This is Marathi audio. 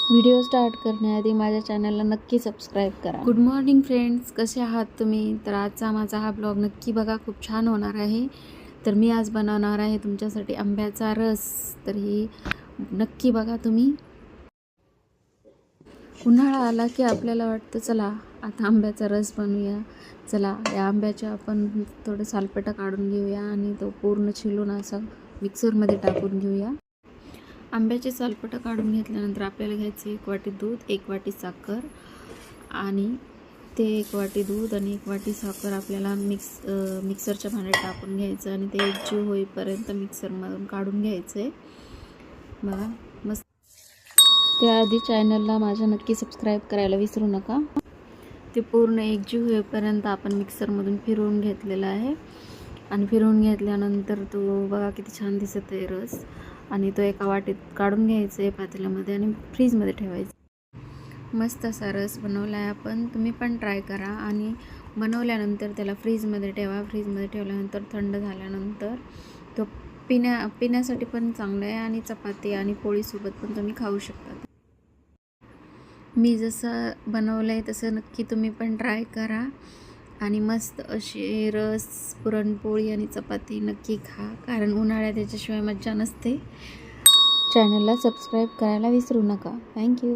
व्हिडिओ स्टार्ट करण्याआधी माझ्या चॅनलला नक्की सबस्क्राईब करा. गुड मॉर्निंग फ्रेंड्स, कसे आहात तुम्ही? तर आजचा माझा हा ब्लॉग नक्की बघा, खूप छान होणार आहे. तर मी आज बनवणार आहे तुमच्यासाठी आंब्याचा रस. तर ही नक्की बघा तुम्ही. उन्हाळा आला की आपल्याला वाटतं चला आता आंब्याचा रस बनवूया. चला या आंब्याच्या आपण थोडं सालपटं काढून घेऊया आणि तो पूर्ण छिलून असं मिक्सरमध्ये टाकून घेऊया. आंब्याचे सालपटं काढून घेतल्यानंतर आपल्याला घ्यायचे 1 वाटी दूध, 1 वाटी साखर आणि ते 1 वाटी दूध आणि 1 वाटी साखर आपल्याला मिक्सरच्या भांड्यात टाकून घ्यायचं आणि ते एकजीव होईपर्यंत मिक्सरमधून काढून घ्यायचं आहे. बघा मस्त. त्याआधी चॅनलला माझ्या नक्की सबस्क्राईब करायला विसरू नका. ते पूर्ण एकजीव होईपर्यंत आपण मिक्सरमधून फिरवून घेतलेला आहे आणि फिरवून घेतल्यानंतर तो बघा किती छान दिसत आहे रस. आणि तो एका वाटीत काढून घ्यायचं आहे पातेल्यामध्ये आणि फ्रीजमध्ये ठेवायचं. मस्त असा रस बनवला आहे आपण. तुम्ही पण ट्राय करा आणि बनवल्यानंतर त्याला फ्रीजमध्ये ठेवा. फ्रीजमध्ये ठेवल्यानंतर थंड झाल्यानंतर तो पिण्यासाठी पण चांगलं आहे आणि चपाती आणि पोळीसोबत पण तुम्ही खाऊ शकता. मी जसं बनवलं आहे तसं नक्की तुम्ही पण ट्राय करा आणि मस्त अशी रस, पुरणपोळी आणि चपाती नक्की खा, कारण उन्हाळ्यात त्याच्याशिवाय मज्जा नसते. चॅनलला सबस्क्राईब करायला विसरू नका. थँक्यू.